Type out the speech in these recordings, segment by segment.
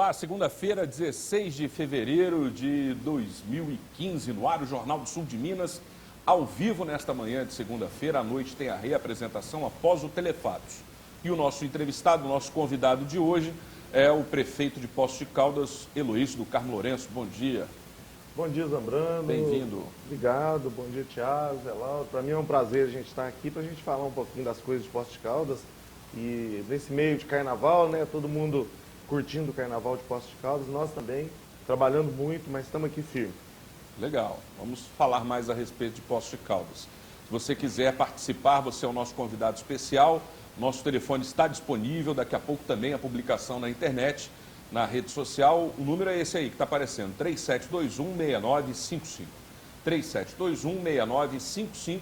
Olá, segunda-feira, 16 de fevereiro de 2015, no ar o Jornal do Sul de Minas, ao vivo nesta manhã de segunda-feira. À noite tem a reapresentação após o Telefatos. E o nosso entrevistado, o nosso convidado de hoje é o prefeito de Poços de Caldas, Heloísio do Carmo Lourenço. Bom dia. Bom dia, Zambrano. Bem-vindo. Obrigado. Bom dia, Thiago, Zé Lauro. Para mim é um prazer a gente estar aqui para a gente falar um pouquinho das coisas de Poços de Caldas. E nesse meio de carnaval, né, todo mundo curtindo o carnaval de Poços de Caldas, nós também, trabalhando muito, mas estamos aqui firmes. Legal. Vamos falar mais a respeito de Poços de Caldas. Se você quiser participar, você é o nosso convidado especial. Nosso telefone está disponível, daqui a pouco também a publicação na internet, na rede social. O número é esse aí que está aparecendo, 3721-6955. 3721-6955.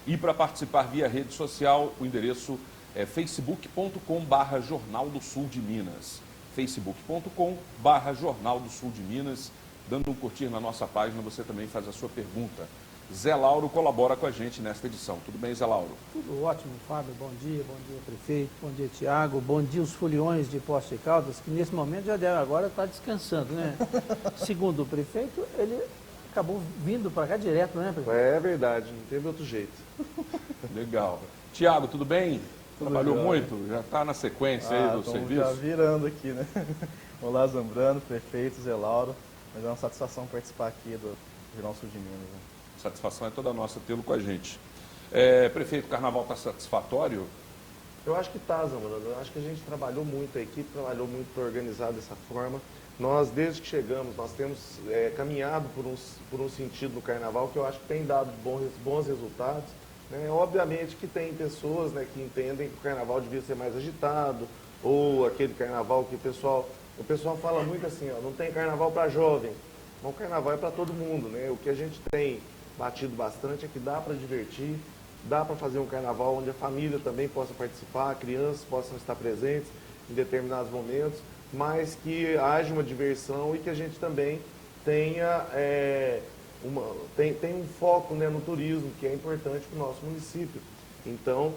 E para participar via rede social, o endereço é facebook.com/Jornal do Sul de Minas. facebook.com/Jornal do Sul de Minas. Dando um curtir na nossa página, você também faz a sua pergunta. Zé Lauro colabora com a gente nesta edição. Tudo bem, Zé Lauro? Tudo ótimo, Fábio. Bom dia, prefeito. Bom dia, Tiago. Bom dia, os foliões de Poços de Caldas, que nesse momento já devem agora estar descansando, né? Segundo o prefeito, ele acabou vindo para cá direto, né, prefeito? É verdade, não teve outro jeito. Legal. Tiago, tudo bem? Tudo Trabalhou bem. muito? Já está na sequência aí do estamos serviço? já virando aqui, né? Olá, Zambrano, prefeito, Zé Lauro. Mas é uma satisfação participar aqui do Jornal Sul de Minas. Né? Satisfação é toda nossa tê-lo com a gente. Prefeito, o carnaval está satisfatório? Eu acho que está, Zambrano. Eu acho que a gente trabalhou muito, a equipe trabalhou muito para organizar dessa forma. Nós, desde que chegamos, nós temos caminhado por um sentido no carnaval que eu acho que tem dado bons resultados. Né? Obviamente que tem pessoas, né, que entendem que o carnaval devia ser mais agitado, ou aquele carnaval que o pessoal fala muito assim, ó, não tem carnaval para jovem, mas o carnaval é para todo mundo, né? O que a gente tem batido bastante é que dá para divertir, dá para fazer um carnaval onde a família também possa participar, crianças possam estar presentes em determinados momentos, mas que haja uma diversão e que a gente também tenha tem um foco, né, no turismo, que é importante para o nosso município. Então,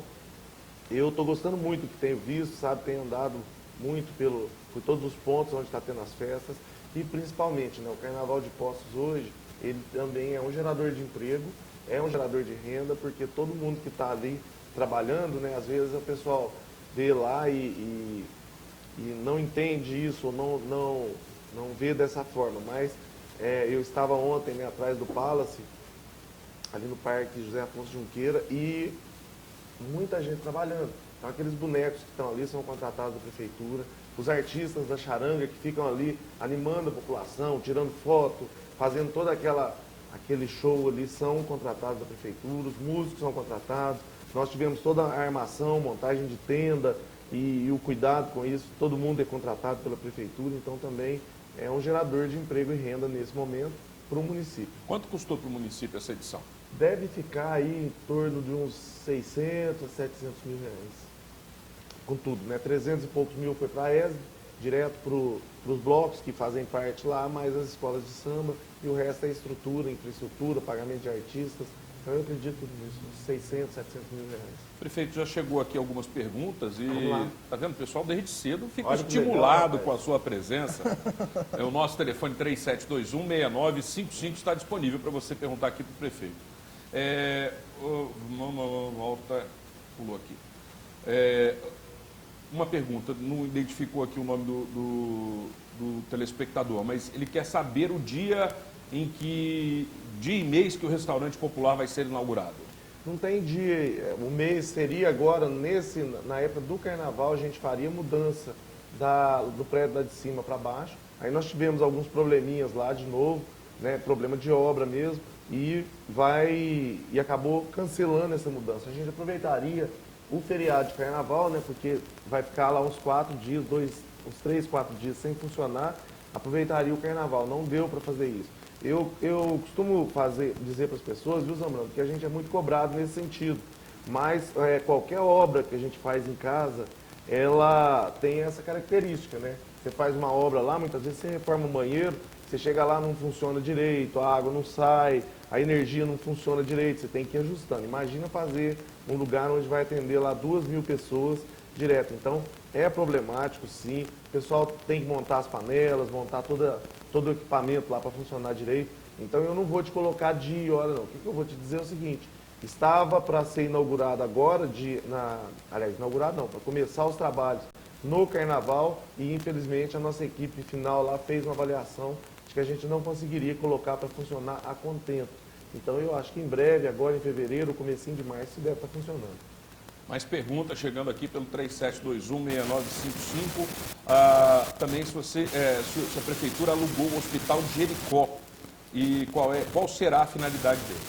eu estou gostando muito do que tenho visto, sabe, tenho andado muito por todos os pontos onde está tendo as festas e principalmente, né, o Carnaval de Poços hoje, ele também é um gerador de emprego, é um gerador de renda, porque todo mundo que está ali trabalhando, né, às vezes o pessoal vê lá e não entende isso, ou não vê dessa forma, mas eu estava ontem, né, atrás do Palace, ali no Parque José Afonso Junqueira, e muita gente trabalhando. Então, aqueles bonecos que estão ali são contratados da prefeitura, os artistas da charanga que ficam ali animando a população, tirando foto, fazendo todo aquele show ali, são contratados da prefeitura, os músicos são contratados. Nós tivemos toda a armação, montagem de tenda e o cuidado com isso, todo mundo é contratado pela prefeitura, então também é um gerador de emprego e renda nesse momento para o município. Quanto custou para o município essa edição? Deve ficar aí em torno de uns 600 a 700 mil reais. Com tudo, né? 300 e poucos mil foi para a ESB, direto para os blocos que fazem parte lá, mais as escolas de samba, e o resto é estrutura, infraestrutura, pagamento de artistas. Então eu acredito nisso, uns 600, 700 mil reais. Prefeito, já chegou aqui algumas perguntas e, tá vendo, o pessoal desde cedo fica Olha que estimulado legal, com a sua presença. O nosso telefone 3721-6955 está disponível para você perguntar aqui para o prefeito. Volta, pulou aqui. Uma pergunta, não identificou aqui o nome do telespectador, mas ele quer saber o dia e mês que o restaurante popular vai ser inaugurado. Não tem dia, o mês seria agora, na época do carnaval, a gente faria mudança do prédio lá de cima para baixo. Aí nós tivemos alguns probleminhas lá de novo, né, problema de obra mesmo, e acabou cancelando essa mudança. A gente aproveitaria o feriado de carnaval, né, porque vai ficar lá uns 4 dias, uns 3, 4 dias sem funcionar, aproveitaria o carnaval, não deu para fazer isso. Eu costumo dizer para as pessoas, viu, Zambrano, que a gente é muito cobrado nesse sentido, mas qualquer obra que a gente faz em casa, ela tem essa característica, né? Você faz uma obra lá, muitas vezes você reforma um banheiro, você chega lá, não funciona direito, a água não sai, a energia não funciona direito, você tem que ir ajustando. Imagina fazer um lugar onde vai atender lá 2.000 pessoas direto. Então, é problemático, sim. O pessoal tem que montar as panelas, montar todo o equipamento lá para funcionar direito. Então, eu não vou te colocar dia e hora, não. O que eu vou te dizer é o seguinte, estava para ser inaugurado agora, aliás, inaugurado não, para começar os trabalhos no Carnaval e, infelizmente, a nossa equipe final lá fez uma avaliação de que a gente não conseguiria colocar para funcionar a contento. Então, eu acho que em breve, agora em fevereiro, comecinho de março, deve estar funcionando. Mais perguntas chegando aqui pelo 3721-6955. Também se a prefeitura alugou o Hospital Jericó e qual será a finalidade dele?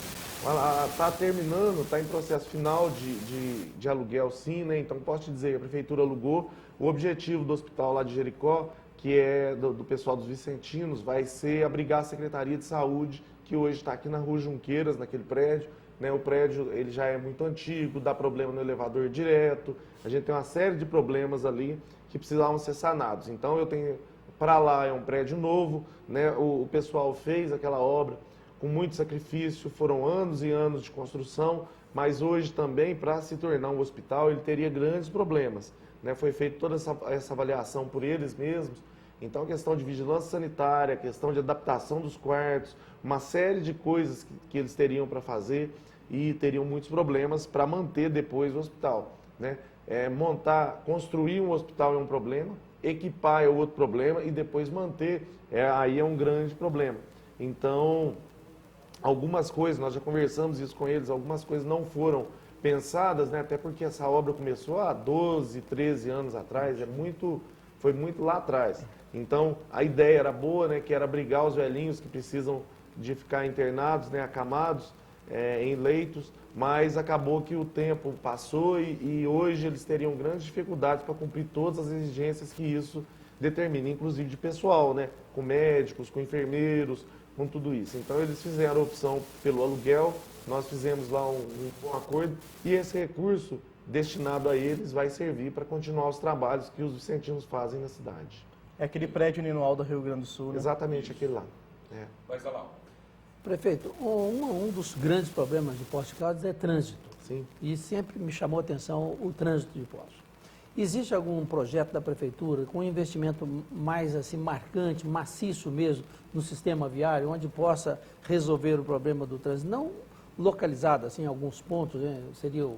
Está terminando, está em processo final de aluguel, sim, né? Então, posso te dizer que a prefeitura alugou. O objetivo do hospital lá de Jericó, que é do pessoal dos vicentinos, vai ser abrigar a Secretaria de Saúde, que hoje está aqui na Rua Junqueiras, naquele prédio. Né? O prédio ele já é muito antigo, dá problema no elevador direto, a gente tem uma série de problemas ali que precisavam ser sanados. Então, eu tenho, para lá é um prédio novo, né? O pessoal fez aquela obra com muito sacrifício, foram anos e anos de construção, mas hoje também, para se tornar um hospital, ele teria grandes problemas. Né? Foi feita toda essa avaliação por eles mesmos. Então, a questão de vigilância sanitária, a questão de adaptação dos quartos, uma série de coisas que eles teriam para fazer e teriam muitos problemas para manter depois o hospital. Né? Construir um hospital é um problema, equipar é outro problema e depois manter, aí é um grande problema. Então, algumas coisas, nós já conversamos isso com eles, algumas coisas não foram pensadas, né? Até porque essa obra começou há 12, 13 anos atrás, foi muito lá atrás. Então, a ideia era boa, né? Que era abrigar os velhinhos que precisam de ficar internados, né? Acamados em leitos, mas acabou que o tempo passou e hoje eles teriam grandes dificuldades para cumprir todas as exigências que isso determina, inclusive de pessoal, né? Com médicos, com enfermeiros, com tudo isso. Então, eles fizeram a opção pelo aluguel, nós fizemos lá um bom acordo e esse recurso destinado a eles vai servir para continuar os trabalhos que os vicentinos fazem na cidade. É aquele prédio Ninoal do Rio Grande do Sul, né? Exatamente, aquele lá. Vai lá. Prefeito, um dos grandes problemas de Poços de Caldas é trânsito. Sim. E sempre me chamou a atenção o trânsito de Poços. Existe algum projeto da prefeitura com um investimento mais assim marcante, maciço mesmo, no sistema viário, onde possa resolver o problema do trânsito? Não localizado assim, em alguns pontos, né? Seria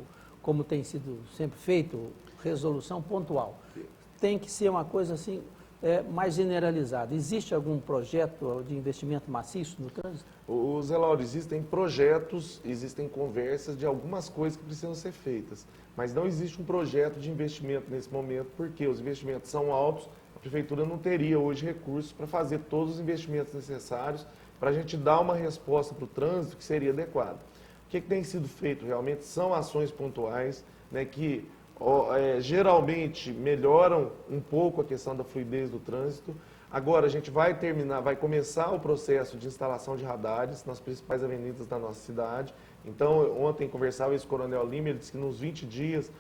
como tem sido sempre feito, resolução pontual. Tem que ser uma coisa assim mais generalizada. Existe algum projeto de investimento maciço no trânsito? Zé Lauro, existem projetos, existem conversas de algumas coisas que precisam ser feitas, mas não existe um projeto de investimento nesse momento, porque os investimentos são altos, a prefeitura não teria hoje recursos para fazer todos os investimentos necessários para a gente dar uma resposta para o trânsito que seria adequada. O que tem sido feito realmente são ações pontuais, né, que geralmente melhoram um pouco a questão da fluidez do trânsito. Agora a gente vai começar o processo de instalação de radares nas principais avenidas da nossa cidade. Então, ontem conversava com o Coronel Lima, ele disse que nos 20 dias,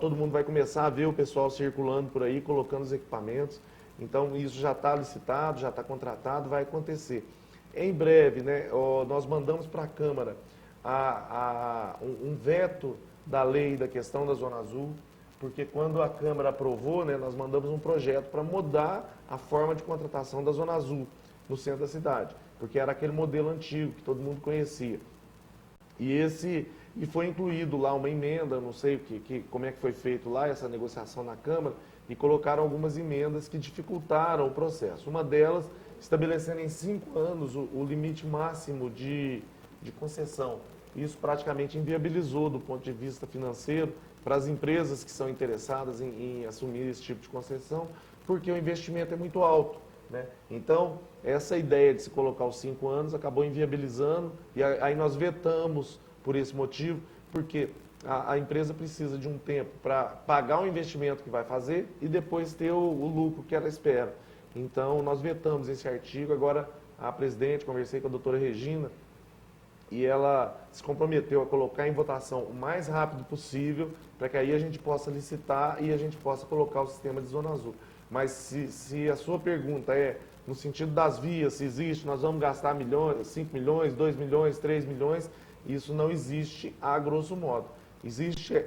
todo mundo vai começar a ver o pessoal circulando por aí, colocando os equipamentos. Então, isso já está licitado, já está contratado, vai acontecer. Em breve, né, nós mandamos para a Câmara um veto da lei da questão da Zona Azul, porque quando a Câmara aprovou, né, nós mandamos um projeto para mudar a forma de contratação da Zona Azul no centro da cidade, porque era aquele modelo antigo que todo mundo conhecia. E foi incluído lá uma emenda, não sei como é que foi feito lá, essa negociação na Câmara, e colocaram algumas emendas que dificultaram o processo. Uma delas, estabelecendo em 5 anos o limite máximo de concessão. Isso praticamente inviabilizou, do ponto de vista financeiro, para as empresas que são interessadas em assumir esse tipo de concessão, porque o investimento é muito alto. Né? Então, essa ideia de se colocar os 5 anos acabou inviabilizando, e aí nós vetamos por esse motivo, porque a empresa precisa de um tempo para pagar o investimento que vai fazer e depois ter o lucro que ela espera. Então, nós vetamos esse artigo. Agora, a presidente, conversei com a doutora Regina, e ela se comprometeu a colocar em votação o mais rápido possível, para que aí a gente possa licitar e a gente possa colocar o sistema de Zona Azul. Mas se a sua pergunta é no sentido das vias, se existe, nós vamos gastar milhões, 5 milhões, 2 milhões, 3 milhões, isso não existe a grosso modo. Existe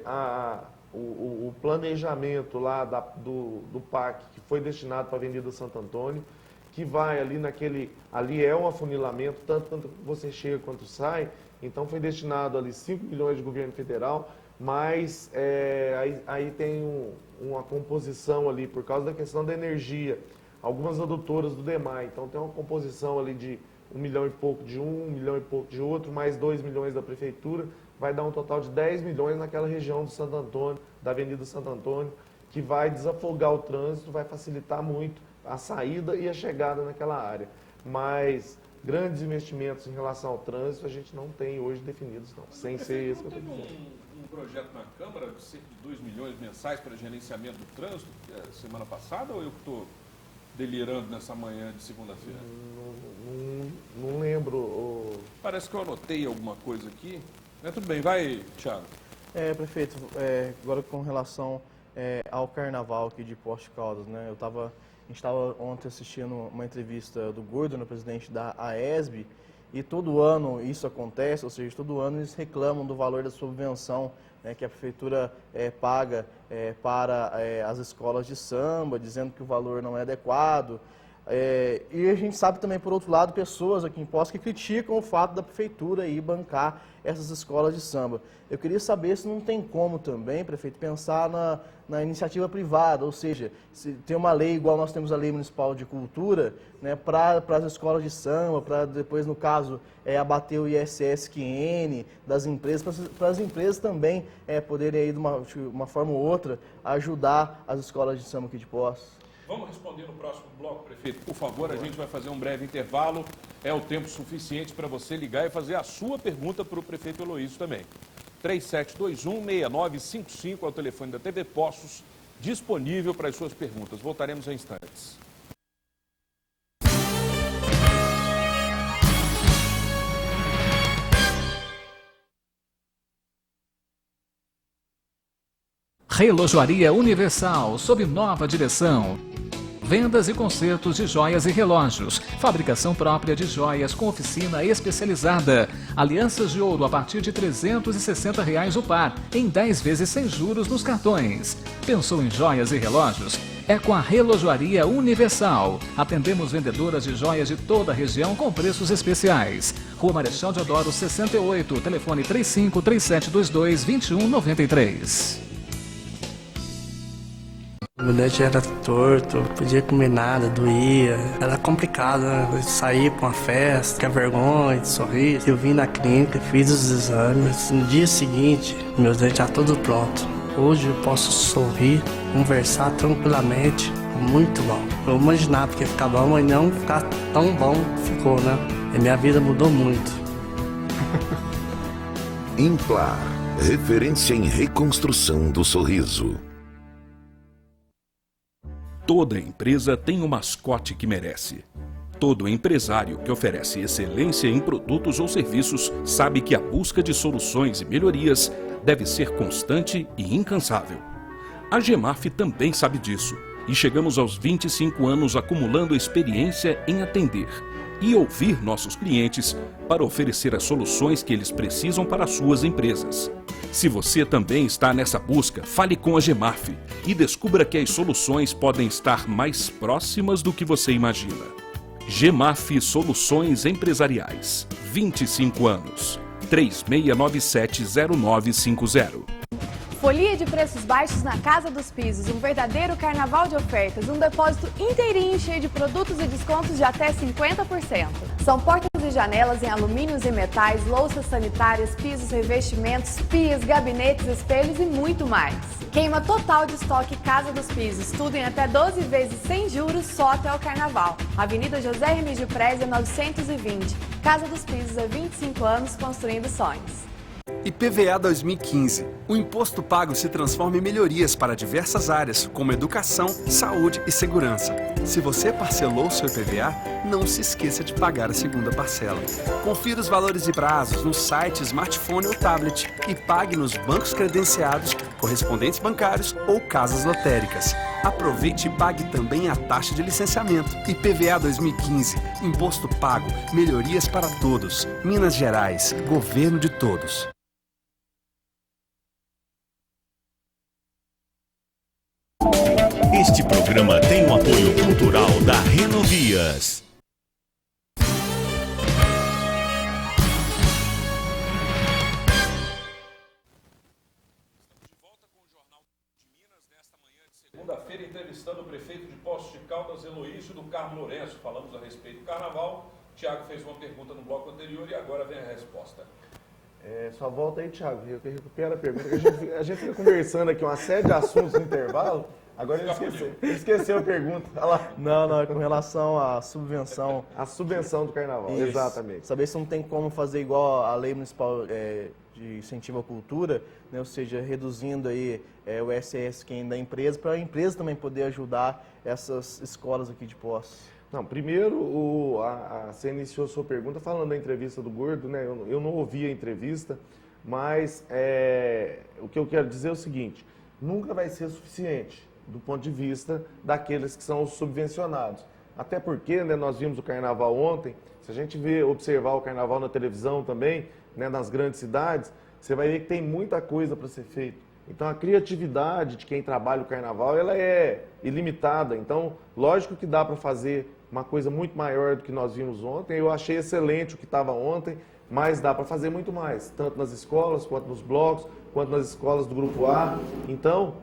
o planejamento lá do PAC, que foi destinado para a Avenida Santo Antônio, que vai ali ali é um afunilamento, tanto quanto você chega quanto sai, então foi destinado ali 5 milhões de governo federal, mas aí tem uma composição ali, por causa da questão da energia, algumas adutoras do DEMAI, então tem uma composição ali de 1 milhão e pouco de um, 1 milhão e pouco de outro, mais 2 milhões da prefeitura, vai dar um total de 10 milhões naquela região do Santo Antônio, da Avenida Santo Antônio, que vai desafogar o trânsito, vai facilitar muito a saída e a chegada naquela área. Mas grandes investimentos em relação ao trânsito a gente não tem hoje definidos, não, sem ser esse que eu estou dizendo. Um projeto na Câmara de cerca de 2 milhões mensais para gerenciamento do trânsito semana passada, ou eu que estou delirando nessa manhã de segunda-feira? Não lembro. Parece que eu anotei alguma coisa aqui. Tudo bem, vai, Thiago. Prefeito, agora com relação ao carnaval aqui de Poços de Caldas, né? A gente estava ontem assistindo uma entrevista do Gordo, no presidente da AESB, e todo ano isso acontece, ou seja, todo ano eles reclamam do valor da subvenção, né, que a prefeitura paga para as escolas de samba, dizendo que o valor não é adequado. E a gente sabe também, por outro lado, pessoas aqui em Poços que criticam o fato da prefeitura ir bancar essas escolas de samba. Eu queria saber se não tem como também, prefeito, pensar na iniciativa privada, ou seja, se tem uma lei igual nós temos a Lei Municipal de Cultura, né, para as escolas de samba, para depois, no caso, abater o ISS-QN das empresas, para as empresas também poderem, aí, de uma forma ou outra, ajudar as escolas de samba aqui de Poços. Vamos responder no próximo bloco, prefeito. Por favor, a gente vai fazer um breve intervalo. É o tempo suficiente para você ligar e fazer a sua pergunta para o prefeito Heloísio também. 3721-6955 é o telefone da TV Poços, disponível para as suas perguntas. Voltaremos em instantes. Relojoaria Universal, sob nova direção. Vendas e consertos de joias e relógios. Fabricação própria de joias com oficina especializada. Alianças de ouro a partir de R$ 360 o par, em 10 vezes sem juros nos cartões. Pensou em joias e relógios? É com a Relojoaria Universal. Atendemos vendedoras de joias de toda a região com preços especiais. Rua Marechal Deodoro 68, telefone 35-3722-2193. Meu dente era torto, não podia comer nada, doía. Era complicado, né? Sair para uma festa, que vergonha de sorrir. Eu vim na clínica, fiz os exames. No dia seguinte, meu dente já tudo pronto. Hoje eu posso sorrir, conversar tranquilamente. Muito bom. Eu imaginava que ia ficar bom, mas não ficar tão bom ficou, né? E minha vida mudou muito. Implar, referência em reconstrução do sorriso. Toda empresa tem um mascote que merece. Todo empresário que oferece excelência em produtos ou serviços sabe que a busca de soluções e melhorias deve ser constante e incansável. A Gemaf também sabe disso e chegamos aos 25 anos acumulando experiência em atender e ouvir nossos clientes para oferecer as soluções que eles precisam para as suas empresas. Se você também está nessa busca, fale com a Gemaf e descubra que as soluções podem estar mais próximas do que você imagina. Gemaf Soluções Empresariais. 25 anos. 3697-0950. Folia de preços baixos na Casa dos Pisos, um verdadeiro carnaval de ofertas, um depósito inteirinho cheio de produtos e descontos de até 50%. São portas e janelas em alumínios e metais, louças sanitárias, pisos, revestimentos, pias, gabinetes, espelhos e muito mais. Queima total de estoque Casa dos Pisos, tudo em até 12 vezes sem juros só até o carnaval. Avenida José Remígio Prézia 920. Casa dos Pisos há 25 anos construindo sonhos. IPVA 2015. O imposto pago se transforma em melhorias para diversas áreas, como educação, saúde e segurança. Se você parcelou seu IPVA, não se esqueça de pagar a segunda parcela. Confira os valores e prazos no site, smartphone ou tablet e pague nos bancos credenciados, correspondentes bancários ou casas lotéricas. Aproveite e pague também a taxa de licenciamento. IPVA 2015. Imposto pago. Melhorias para todos. Minas Gerais. Governo de todos. Este programa tem o apoio cultural da Renovias. Segunda-feira, entrevistando o prefeito de Poços de Caldas, Heloísio do Carmo Lourenço. Falamos a respeito do carnaval. Tiago fez uma pergunta no bloco anterior e agora vem a resposta. Só volta aí, Tiago, eu recupero a pergunta. A gente fica conversando aqui uma série de assuntos no intervalo. Agora ele esqueceu a pergunta. Olha lá. Não, é com relação à subvenção. A subvenção do carnaval, Isso. exatamente. Saber se não tem como fazer igual a lei municipal de incentivo à cultura, né? Ou seja, reduzindo aí o ISS da empresa, para a empresa também poder ajudar essas escolas aqui de Poços. Não, primeiro, você iniciou a sua pergunta falando da entrevista do Gordo, né? Eu não ouvi a entrevista, mas o que eu quero dizer é o seguinte, nunca vai ser suficiente do ponto de vista daqueles que são os subvencionados. Até porque, né, nós vimos o carnaval ontem, se a gente observar o carnaval na televisão também, né, nas grandes cidades, você vai ver que tem muita coisa para ser feita. Então a criatividade de quem trabalha o carnaval, ela é ilimitada. Então, lógico que dá para fazer uma coisa muito maior do que nós vimos ontem. Eu achei excelente o que estava ontem, mas dá para fazer muito mais, tanto nas escolas, quanto nos blocos, quanto nas escolas do Grupo A. Então,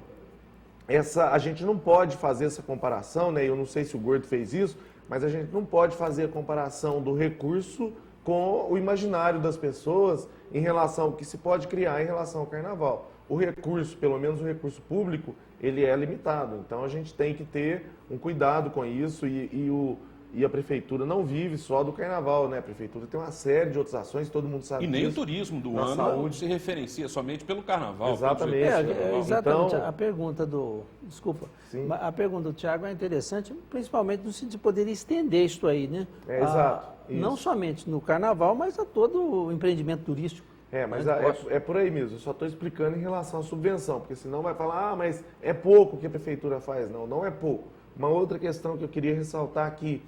a gente não pode fazer essa comparação, né? Eu não sei se o Gordo fez isso, mas a gente não pode fazer a comparação do recurso com o imaginário das pessoas em relação ao que se pode criar em relação ao carnaval. O recurso, pelo menos o recurso público, ele é limitado. Então a gente tem que ter um cuidado com isso e a prefeitura não vive só do carnaval, né? A prefeitura tem uma série de outras ações, todo mundo sabe disso. E nem o turismo do ano saúde se referencia somente pelo carnaval. Exatamente. Exatamente. Então, a pergunta do... Desculpa. Sim. A pergunta do Tiago é interessante, principalmente no sentido de poder estender isso aí, né? Exato. Não somente no carnaval, mas a todo o empreendimento turístico. Mas é por aí mesmo, eu só estou explicando em relação à subvenção, porque senão vai falar, mas é pouco que a prefeitura faz. Não, não é pouco. Uma outra questão que eu queria ressaltar aqui,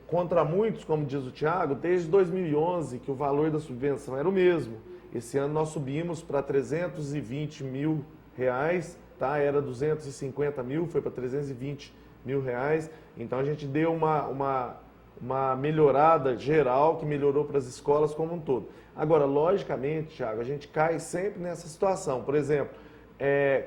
contra muitos, como diz o Tiago, desde 2011 que o valor da subvenção era o mesmo. Esse ano nós subimos para 320 mil reais, tá? Era 250 mil, foi para 320 mil reais. Então a gente deu uma melhorada geral que melhorou para as escolas como um todo. Agora, logicamente, Thiago, a gente cai sempre nessa situação. Por exemplo,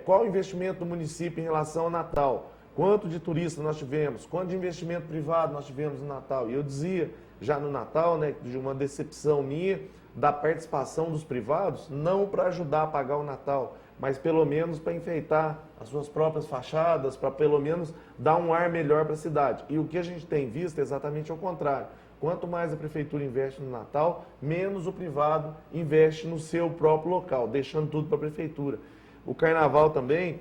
qual o investimento do município em relação ao Natal? Quanto de turistas nós tivemos? Quanto de investimento privado nós tivemos no Natal? E eu dizia já no Natal, né, de uma decepção minha da participação dos privados, não para ajudar a pagar o Natal, mas pelo menos para enfeitar as suas próprias fachadas, para pelo menos dar um ar melhor para a cidade. E o que a gente tem visto é exatamente ao contrário. Quanto mais a prefeitura investe no Natal, menos o privado investe no seu próprio local, deixando tudo para a prefeitura. O carnaval também,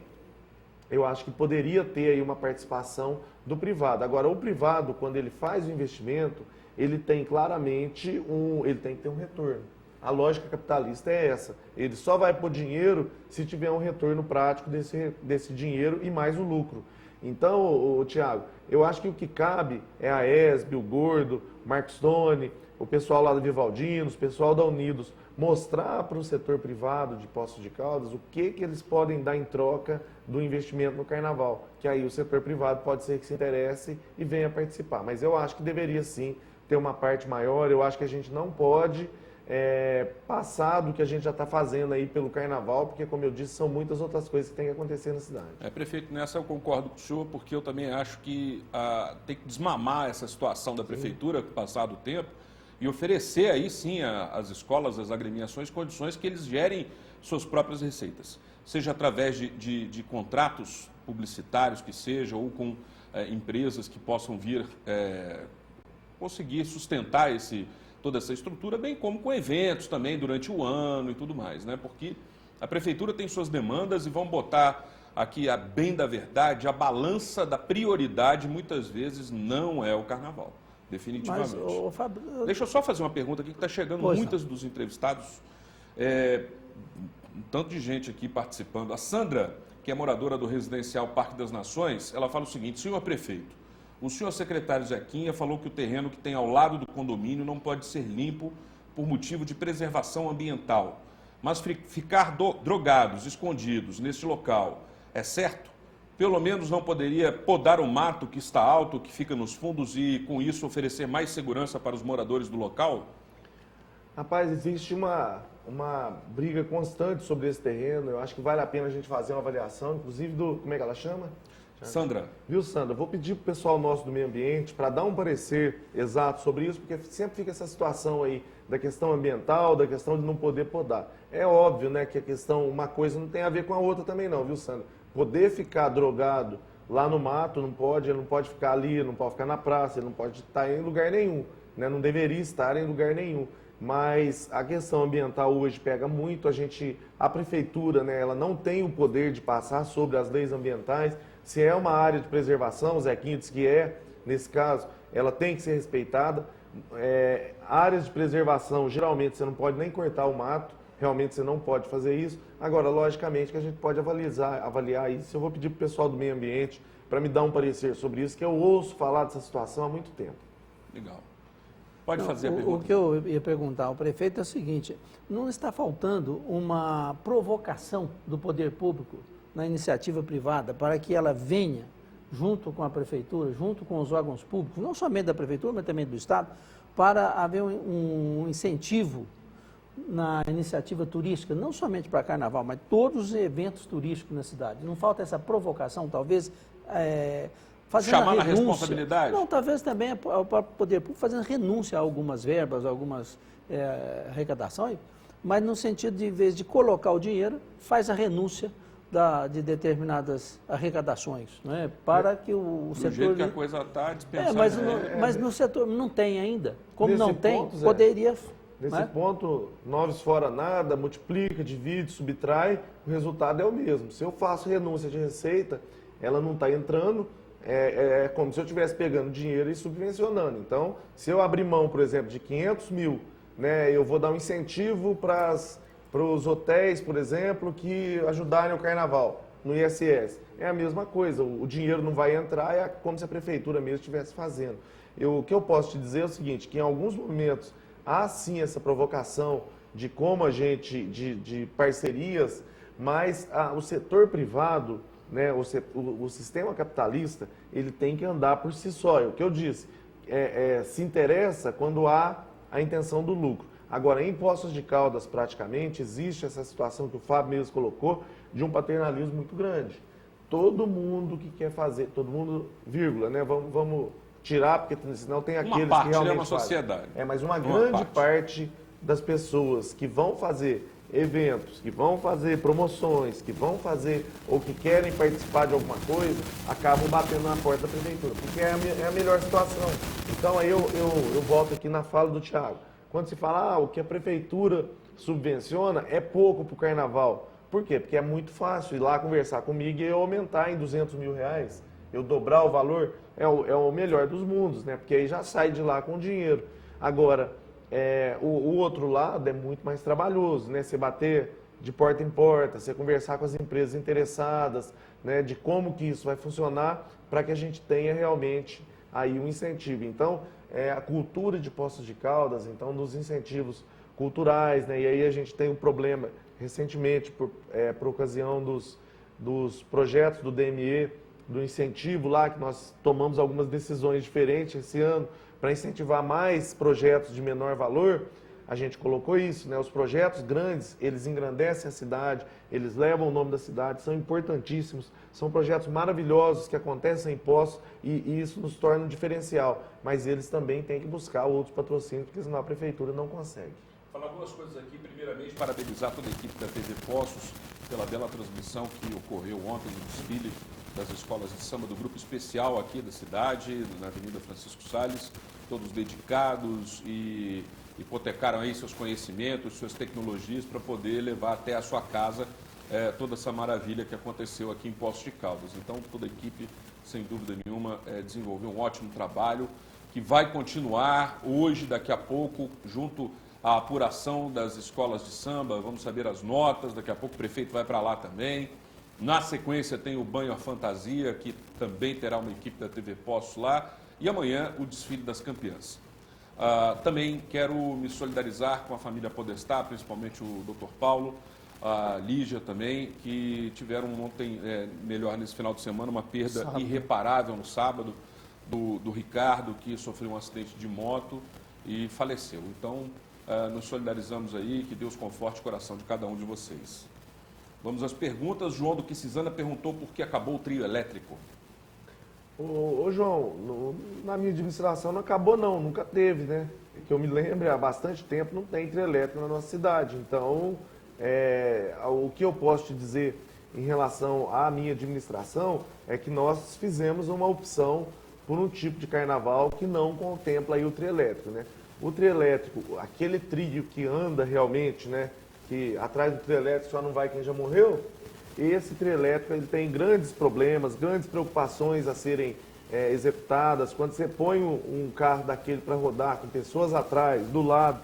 eu acho que poderia ter aí uma participação do privado. Agora, o privado, quando ele faz o investimento, ele tem claramente ele tem que ter um retorno. A lógica capitalista é essa. Ele só vai pôr dinheiro se tiver um retorno prático desse dinheiro e mais o lucro. Então, Tiago, eu acho que o que cabe é a ESB, o Gordo, o Marcos Stone, o pessoal lá da Vivaldinos, o pessoal da Unidos, mostrar para o setor privado de Poços de Caldas o que eles podem dar em troca do investimento no carnaval. Que aí o setor privado pode ser que se interesse e venha participar. Mas eu acho que deveria sim ter uma parte maior. Eu acho que a gente não pode passar do que a gente já está fazendo aí pelo carnaval, porque, como eu disse, são muitas outras coisas que têm que acontecer na cidade. Prefeito, nessa eu concordo com o senhor, porque eu também acho que tem que desmamar essa situação da prefeitura, passado o tempo, e oferecer aí sim às escolas, às agremiações, condições que eles gerem suas próprias receitas, seja através de contratos publicitários que seja, ou com empresas que possam vir conseguir sustentar toda essa estrutura, bem como com eventos também durante o ano e tudo mais, né? Porque a prefeitura tem suas demandas e vão botar aqui, a bem da verdade, a balança da prioridade muitas vezes não é o carnaval, definitivamente. Mas, Fábio... Deixa eu só fazer uma pergunta aqui que está chegando muitas dos entrevistados, um tanto de gente aqui participando. A Sandra, que é moradora do residencial Parque das Nações, ela fala o seguinte: senhor prefeito, o senhor secretário Zequinha falou que o terreno que tem ao lado do condomínio não pode ser limpo por motivo de preservação ambiental. Mas ficar drogados, escondidos nesse local, é certo? pelo menos não poderia podar o mato que está alto, que fica nos fundos e, com isso, oferecer mais segurança para os moradores do local? Rapaz, existe uma briga constante sobre esse terreno. Eu acho que vale a pena a gente fazer uma avaliação, inclusive do... Como é que ela chama? Sandra. Viu, Sandra? Vou pedir para o pessoal nosso do meio ambiente para dar um parecer exato sobre isso, porque sempre fica essa situação aí da questão ambiental, da questão de não poder podar. É óbvio, né, que a questão, uma coisa não tem a ver com a outra também não, viu, Sandra? Poder ficar drogado lá no mato não pode, ele não pode ficar ali, ele não pode ficar na praça, ele não pode estar em lugar nenhum, né? Não deveria estar em lugar nenhum. Mas a questão ambiental hoje pega muito, a prefeitura, né, ela não tem o poder de passar sobre as leis ambientais. Se é uma área de preservação, o Zequinho diz que nesse caso, ela tem que ser respeitada. Áreas de preservação, geralmente você não pode nem cortar o mato, realmente você não pode fazer isso. Agora, logicamente que a gente pode avaliar isso. Eu vou pedir para o pessoal do meio ambiente para me dar um parecer sobre isso, que eu ouço falar dessa situação há muito tempo. Legal. Pode fazer a pergunta. O que eu ia perguntar ao prefeito é o seguinte: não está faltando uma provocação do poder público na iniciativa privada para que ela venha, junto com a prefeitura, junto com os órgãos públicos, não somente da prefeitura, mas também do Estado, para haver um incentivo na iniciativa turística, não somente para Carnaval, mas todos os eventos turísticos na cidade? Não falta essa provocação, talvez, fazendo chamar a renúncia, na responsabilidade? Não, talvez também o próprio poder público fazendo renúncia a algumas verbas, a algumas arrecadações, mas no sentido de, em vez de colocar o dinheiro, faz a renúncia de determinadas arrecadações, não é? Para que o setor... Do jeito que a coisa está dispensando. Mas no setor não tem ainda. Como não tem, ponto, Zé, poderia... Nesse ponto, noves fora nada, multiplica, divide, subtrai, o resultado é o mesmo. Se eu faço renúncia de receita, ela não está entrando, é como se eu estivesse pegando dinheiro e subvencionando. Então, se eu abrir mão, por exemplo, de 500 mil, né, eu vou dar um incentivo para os hotéis, por exemplo, que ajudarem o carnaval no ISS. É a mesma coisa, o dinheiro não vai entrar, é como se a prefeitura mesmo estivesse fazendo. O que eu posso te dizer é o seguinte, que em alguns momentos há sim essa provocação de como a gente, de parcerias, mas o setor privado, né, o sistema capitalista, ele tem que andar por si só. É o que eu disse, se interessa quando há a intenção do lucro. Agora, em Poços de Caldas, praticamente, existe essa situação que o Fábio mesmo colocou, de um paternalismo muito grande. Todo mundo que quer fazer, todo mundo, vírgula, né? Vamos tirar, porque senão tem aqueles parte, que realmente uma sociedade. mas uma grande parte das pessoas que vão fazer eventos, que vão fazer promoções, que vão fazer ou que querem participar de alguma coisa, acabam batendo na porta da prefeitura, porque é a melhor situação. Então aí eu volto aqui na fala do Thiago. Quando se fala, o que a prefeitura subvenciona é pouco para o carnaval. Por quê? Porque é muito fácil ir lá conversar comigo e eu aumentar em 200 mil reais, eu dobrar o valor, é o melhor dos mundos, né? Porque aí já sai de lá com dinheiro. Agora, o outro lado é muito mais trabalhoso, né? Você bater de porta em porta, você conversar com as empresas interessadas, né? De como que isso vai funcionar para que a gente tenha realmente aí um incentivo. Então, a cultura de Poços de Caldas, então, nos incentivos culturais, né? E aí a gente tem um problema, recentemente, por ocasião dos projetos do DME, do incentivo lá, que nós tomamos algumas decisões diferentes esse ano para incentivar mais projetos de menor valor, a gente colocou isso, né? Os projetos grandes, eles engrandecem a cidade, eles levam o nome da cidade, são importantíssimos, são projetos maravilhosos que acontecem em Poços e isso nos torna um diferencial, mas eles também têm que buscar outros patrocínios, porque senão a prefeitura não consegue. Falar duas coisas aqui. Primeiramente, parabenizar toda a equipe da TV Poços pela bela transmissão que ocorreu ontem no desfile das escolas de samba do grupo especial aqui da cidade, na Avenida Francisco Salles, todos dedicados e hipotecaram aí seus conhecimentos, suas tecnologias para poder levar até a sua casa toda essa maravilha que aconteceu aqui em Poços de Caldas. Então, toda a equipe, sem dúvida nenhuma, desenvolveu um ótimo trabalho que vai continuar hoje, daqui a pouco, junto à apuração das escolas de samba, vamos saber as notas, daqui a pouco o prefeito vai para lá também. Na sequência tem o Banho à Fantasia, que também terá uma equipe da TV Poços lá, e amanhã o desfile das campeãs. Também quero me solidarizar com a família Podestá, principalmente o Dr. Paulo, a Lígia também, que tiveram ontem, melhor nesse final de semana, uma perda irreparável no sábado, do Ricardo, que sofreu um acidente de moto e faleceu. Então, nos solidarizamos aí, que Deus conforte o coração de cada um de vocês. Vamos às perguntas. João do Quisizana perguntou por que acabou o trio elétrico. Ô João, na minha administração não acabou não, nunca teve, né? Que eu me lembro, há bastante tempo não tem trio elétrico na nossa cidade. Então, o que eu posso te dizer em relação à minha administração é que nós fizemos uma opção por um tipo de carnaval que não contempla aí o trio elétrico, né? O trio elétrico, aquele trio que anda realmente, né? Que atrás do trio elétrico só não vai quem já morreu, esse trio elétrico ele tem grandes problemas, grandes preocupações a serem executadas. Quando você põe um carro daquele para rodar com pessoas atrás, do lado,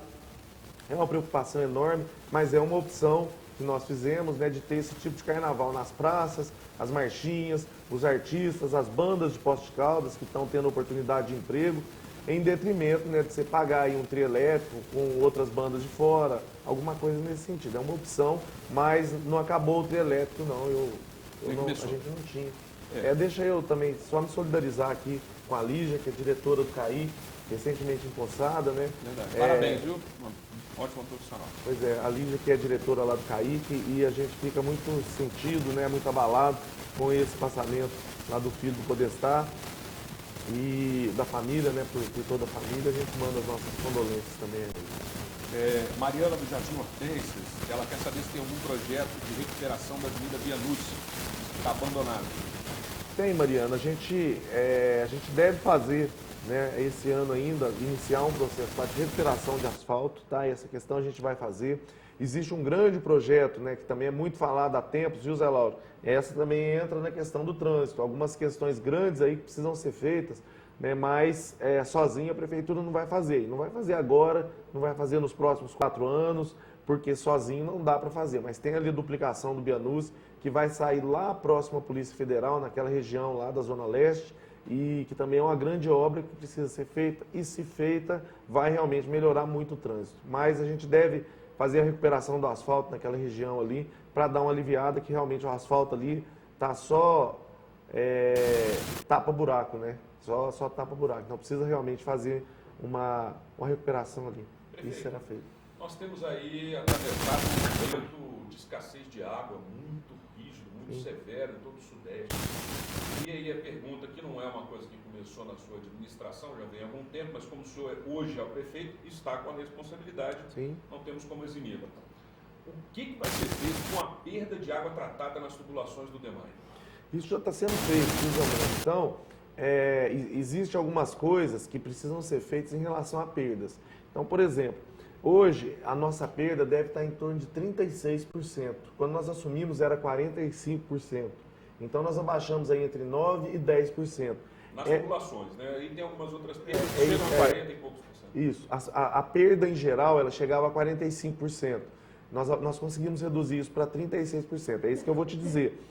é uma preocupação enorme, mas é uma opção que nós fizemos, né, de ter esse tipo de carnaval nas praças, as marchinhas, os artistas, as bandas de Poços de Caldas que estão tendo oportunidade de emprego, em detrimento, né, de você pagar aí um trio elétrico com outras bandas de fora, alguma coisa nesse sentido. É uma opção, mas não acabou o trio elétrico, não. A gente não tinha. Deixa eu também só me solidarizar aqui com a Lígia, que é diretora do CAI, recentemente empossada, né? Parabéns, viu? Ótimo profissional. Pois é, a Lígia que é diretora lá do CAI, e a gente fica muito sentido, né, muito abalado com esse passamento lá do filho do Podestá. E da família, né, por toda a família, a gente manda as nossas condolências também. Mariana do Jardim Hortências, ela quer saber se tem algum projeto de recuperação da Avenida Vianucci, que está abandonada. Tem, Mariana, a gente deve fazer, né, esse ano ainda, iniciar um processo de recuperação de asfalto, tá? Essa questão a gente vai fazer. Existe um grande projeto, né, que também é muito falado há tempos, viu, Zé Lauro? Essa também entra na questão do trânsito. Algumas questões grandes aí que precisam ser feitas, né, mas sozinha a prefeitura não vai fazer. E não vai fazer agora, não vai fazer nos próximos 4 anos, porque sozinho não dá para fazer. Mas tem ali a duplicação do Vianucci, que vai sair lá próximo à Polícia Federal, naquela região lá da Zona Leste, e que também é uma grande obra que precisa ser feita, e se feita, vai realmente melhorar muito o trânsito. Mas a gente deve fazer a recuperação do asfalto naquela região ali, para dar uma aliviada, que realmente o asfalto ali está só tapa-buraco, né? Só tapa-buraco. Então precisa realmente fazer uma recuperação ali. Perfeito. Isso será feito. Nós temos aí atravessado um momento de escassez de água muito rígido, muito severo em todo o Sudeste. E aí a pergunta, que não é uma coisa que começou na sua administração, já vem há algum tempo, mas como o senhor hoje é o prefeito, está com a responsabilidade, não temos como eximi-la. O que vai ser feito com a perda de água tratada nas tubulações do DEMAI? Isso já está sendo feito, Zé. Então, existem algumas coisas que precisam ser feitas em relação a perdas. Então, por exemplo, hoje a nossa perda deve estar em torno de 36%. Quando nós assumimos era 45%. Então nós abaixamos aí entre 9% e 10%. Nas tubulações, né? E tem algumas outras perdas que chegam a 40 e poucos por cento. Isso. A perda em geral, ela chegava a 45%. Nós conseguimos reduzir isso para 36%. É isso que eu vou te dizer.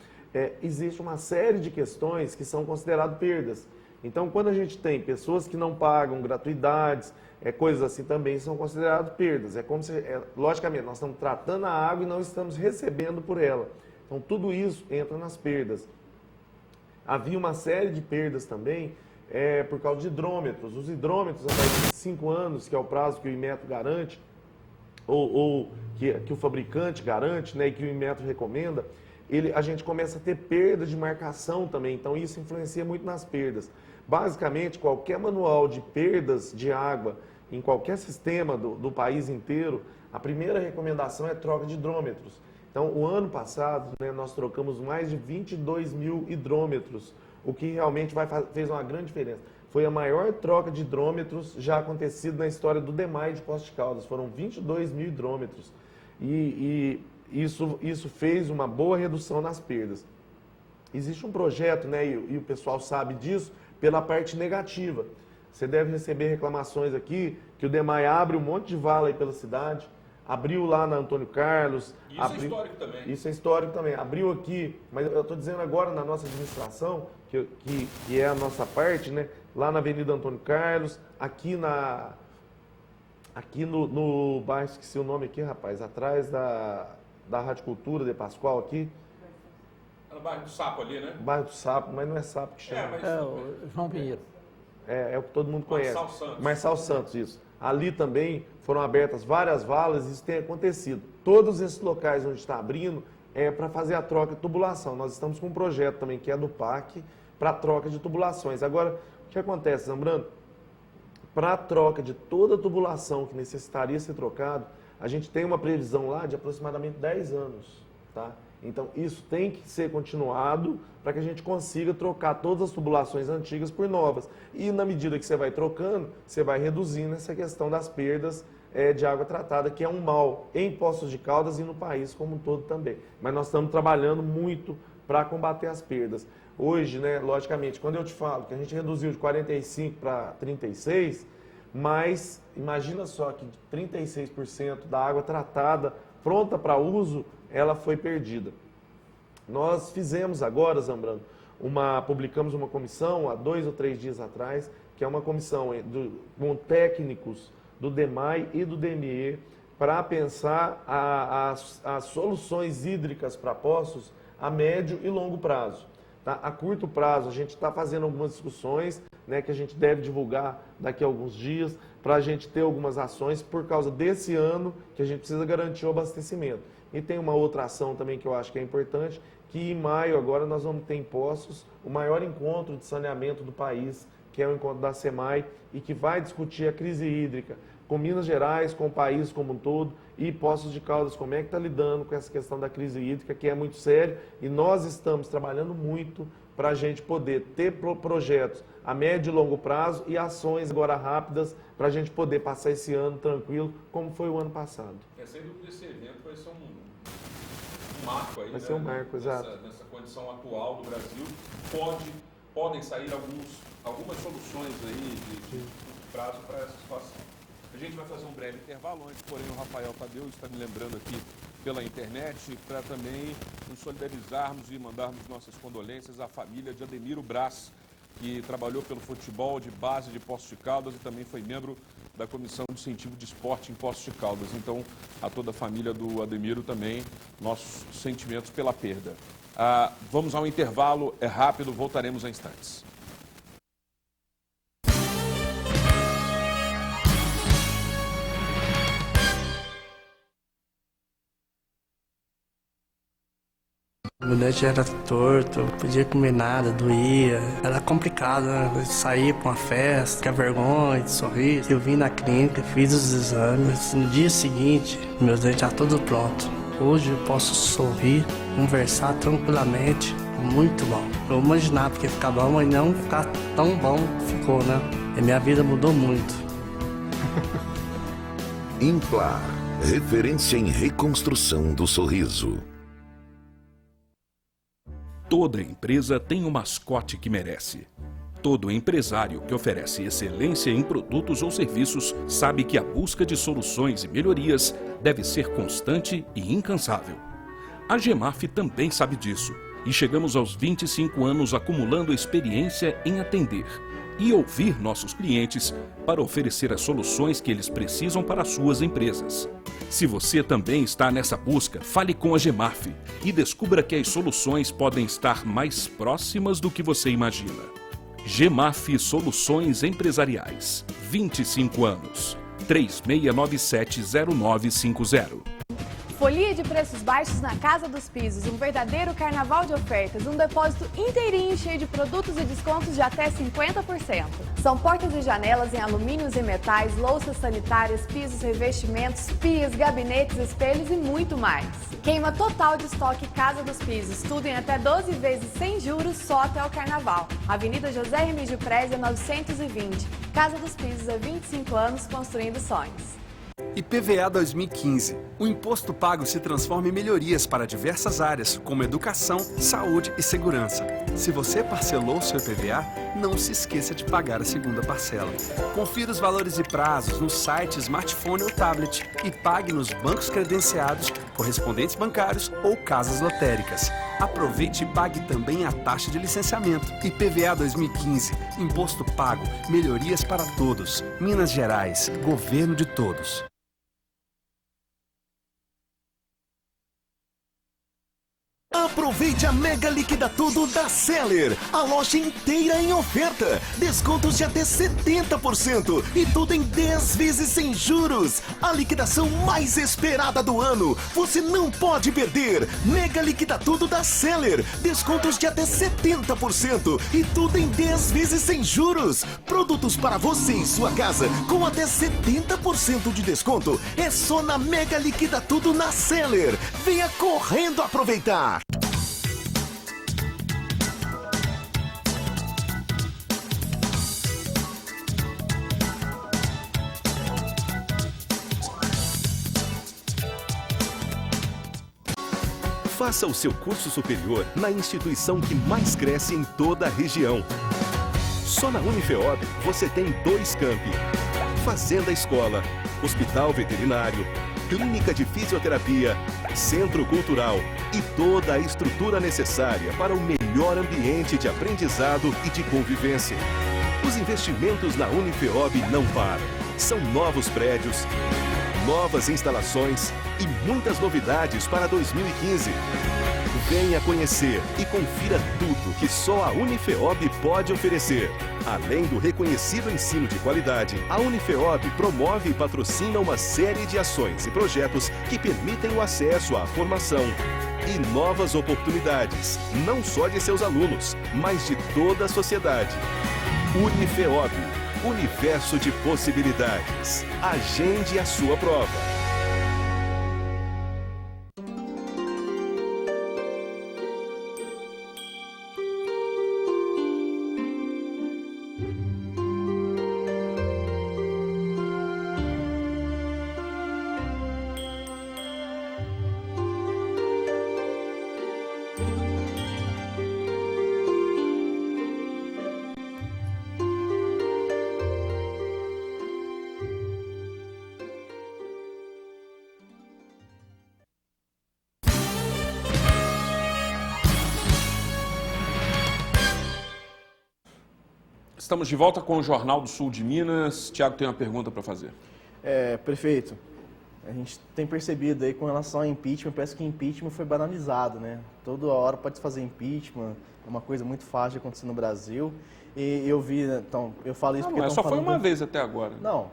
Existe uma série de questões que são consideradas perdas. Então, quando a gente tem pessoas que não pagam gratuidades, coisas assim também são consideradas perdas. É como se, logicamente, nós estamos tratando a água e não estamos recebendo por ela. Então, tudo isso entra nas perdas. Havia uma série de perdas também por causa de hidrômetros. Os hidrômetros, a partir de 5 anos, que é o prazo que o Inmetro garante, ou que o fabricante garante, né, e que o Inmetro recomenda, a gente começa a ter perda de marcação também. Então, isso influencia muito nas perdas. Basicamente, qualquer manual de perdas de água em qualquer sistema do país inteiro, a primeira recomendação é troca de hidrômetros. Então, o ano passado, né, nós trocamos mais de 22 mil hidrômetros, o que realmente fez uma grande diferença. Foi a maior troca de hidrômetros já acontecida na história do DEMAI de Poços de Caldas. Foram 22 mil hidrômetros. E isso fez uma boa redução nas perdas. Existe um projeto, né, e o pessoal sabe disso, pela parte negativa. Você deve receber reclamações aqui, que o DEMAI abre um monte de vala aí pela cidade, abriu lá na Antônio Carlos. Isso é histórico também. Isso é histórico também. Abriu aqui, mas eu estou dizendo agora na nossa administração, que é a nossa parte, né, lá na Avenida Antônio Carlos, aqui no bairro, esqueci o nome aqui, rapaz, atrás da Rádio Cultura de Pascoal aqui. É no bairro do Sapo ali, né? Bairro do Sapo, mas não é Sapo que chama. É o João Pinheiro. É o que todo mundo conhece. Marçal Santos. Marçal Santos, isso. Ali também foram abertas várias valas e isso tem acontecido. Todos esses locais onde está abrindo é para fazer a troca de tubulação. Nós estamos com um projeto também que é do PAC para troca de tubulações. Agora, o que acontece, Zambrano? Para a troca de toda a tubulação que necessitaria ser trocado, a gente tem uma previsão lá de aproximadamente 10 anos, tá? Então, isso tem que ser continuado para que a gente consiga trocar todas as tubulações antigas por novas. E na medida que você vai trocando, você vai reduzindo essa questão das perdas de água tratada, que é um mal em Poços de Caldas e no país como um todo também. Mas nós estamos trabalhando muito para combater as perdas. Hoje, né, logicamente, quando eu te falo que a gente reduziu de 45 para 36, mas imagina só que 36% da água tratada pronta para uso, ela foi perdida. Nós fizemos agora, Zambrano, publicamos uma comissão há 2 ou 3 dias atrás, que é uma comissão com técnicos do DEMAI e do DME para pensar as soluções hídricas para Poços a médio e longo prazo. Tá? A curto prazo, a gente está fazendo algumas discussões, né, que a gente deve divulgar daqui a alguns dias, para a gente ter algumas ações por causa desse ano que a gente precisa garantir o abastecimento. E tem uma outra ação também que eu acho que é importante, que em maio agora nós vamos ter em Poços o maior encontro de saneamento do país, que é o encontro da SEMAI, e que vai discutir a crise hídrica com Minas Gerais, com o país como um todo, e Poços de Caldas, como é que está lidando com essa questão da crise hídrica, que é muito séria, e nós estamos trabalhando muito para a gente poder ter projetos a médio e longo prazo e ações agora rápidas para a gente poder passar esse ano tranquilo, como foi o ano passado. Sem dúvida, esse evento vai ser um marco aí, vai ser um marco, exato. Nessa condição atual do Brasil. Podem sair algumas soluções aí de curto prazo para essa situação. A gente vai fazer um breve intervalo antes, porém o Rafael Tadeu está me lembrando aqui pela internet para também nos solidarizarmos e mandarmos nossas condolências à família de Ademiro Braz, que trabalhou pelo futebol de base de Poços de Caldas e também foi membro da Comissão de Incentivo de Esporte em Poços de Caldas. Então, a toda a família do Ademiro também, nossos sentimentos pela perda. Vamos ao intervalo, é rápido, voltaremos a instantes. O dente era torto, não podia comer nada, doía. Era complicado, né? Sair pra uma festa, ficar vergonha de sorrir. Eu vim na clínica, fiz os exames. No dia seguinte, meus dentes já tudo pronto. Hoje eu posso sorrir, conversar tranquilamente. Muito bom. Eu imaginava que ia ficar bom, mas não ficar tão bom ficou, né? E minha vida mudou muito. Implar, referência em reconstrução do sorriso. Toda empresa tem um mascote que merece. Todo empresário que oferece excelência em produtos ou serviços sabe que a busca de soluções e melhorias deve ser constante e incansável. A Gemaf também sabe disso e chegamos aos 25 anos acumulando experiência em atender e ouvir nossos clientes para oferecer as soluções que eles precisam para as suas empresas. Se você também está nessa busca, fale com a Gemaf e descubra que as soluções podem estar mais próximas do que você imagina. Gemaf Soluções Empresariais. 25 anos. 36970950. Folia de preços baixos na Casa dos Pisos, um verdadeiro carnaval de ofertas, um depósito inteirinho cheio de produtos e descontos de até 50%. São portas e janelas em alumínios e metais, louças sanitárias, pisos, revestimentos, pias, gabinetes, espelhos e muito mais. Queima total de estoque Casa dos Pisos, tudo em até 12 vezes sem juros só até o carnaval. Avenida José Remígio Prézia 920. Casa dos Pisos há 25 anos construindo sonhos. IPVA 2015. O imposto pago se transforma em melhorias para diversas áreas, como educação, saúde e segurança. Se você parcelou seu IPVA, não se esqueça de pagar a segunda parcela. Confira os valores e prazos no site, smartphone ou tablet e pague nos bancos credenciados, correspondentes bancários ou casas lotéricas. Aproveite e pague também a taxa de licenciamento. IPVA 2015. Imposto pago. Melhorias para todos. Minas Gerais. Governo de todos. Aproveite a mega liquida tudo da Seller. A loja inteira em oferta. Descontos de até 70% e tudo em 10 vezes sem juros. A liquidação mais esperada do ano. Você não pode perder. Mega liquida tudo da Seller. Descontos de até 70% e tudo em 10 vezes sem juros. Produtos para você e sua casa com até 70% de desconto. É só na Mega Liquida Tudo na Seller. Venha correndo aproveitar. Faça o seu curso superior na instituição que mais cresce em toda a região. Só na Unifeob você tem 2 campi: Fazenda Escola, Hospital Veterinário, Clínica de Fisioterapia, Centro Cultural e toda a estrutura necessária para o melhor ambiente de aprendizado e de convivência. Os investimentos na Unifeob não param. São novos prédios, novas instalações e muitas novidades para 2015. Venha conhecer e confira tudo que só a Unifeob pode oferecer. Além do reconhecido ensino de qualidade, a Unifeob promove e patrocina uma série de ações e projetos que permitem o acesso à formação e novas oportunidades, não só de seus alunos, mas de toda a sociedade. Unifeob, universo de possibilidades. Agende a sua prova. Estamos de volta com o Jornal do Sul de Minas. Tiago tem uma pergunta para fazer. Prefeito, a gente tem percebido aí com relação ao impeachment, parece que impeachment foi banalizado, né? Toda hora pode fazer impeachment, é uma coisa muito fácil de acontecer no Brasil. E eu vi, então, eu falo isso porque... Mas só foi uma vez até agora. Não,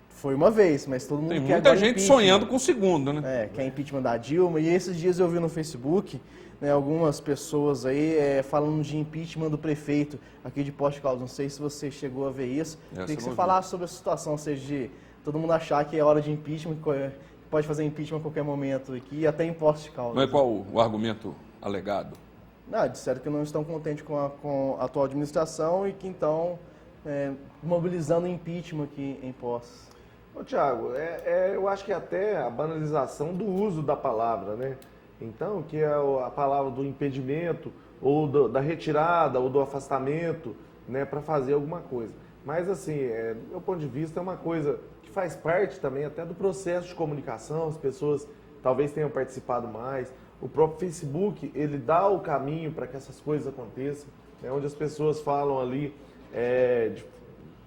foi uma vez, mas todo mundo quer agora. Tem muita gente sonhando com o segundo, né? Quer impeachment da Dilma. E esses dias eu vi no Facebook, né, algumas pessoas aí falando de impeachment do prefeito aqui de Poços de Caldas. Não sei se você chegou a ver isso. Queria que você falasse sobre a situação, ou seja, de todo mundo achar que é hora de impeachment, que pode fazer impeachment a qualquer momento aqui, até em Poços de Caldas. Mas qual o argumento alegado? Não, disseram que não estão contentes com a atual administração e que então mobilizando impeachment aqui em Poços. Ô, Tiago, eu acho que até a banalização do uso da palavra, né? Então, que é a palavra do impedimento, ou da retirada, ou do afastamento, né, para fazer alguma coisa. Mas, assim, do meu ponto de vista, é uma coisa que faz parte também até do processo de comunicação, as pessoas talvez tenham participado mais. O próprio Facebook, ele dá o caminho para que essas coisas aconteçam, né, onde as pessoas falam ali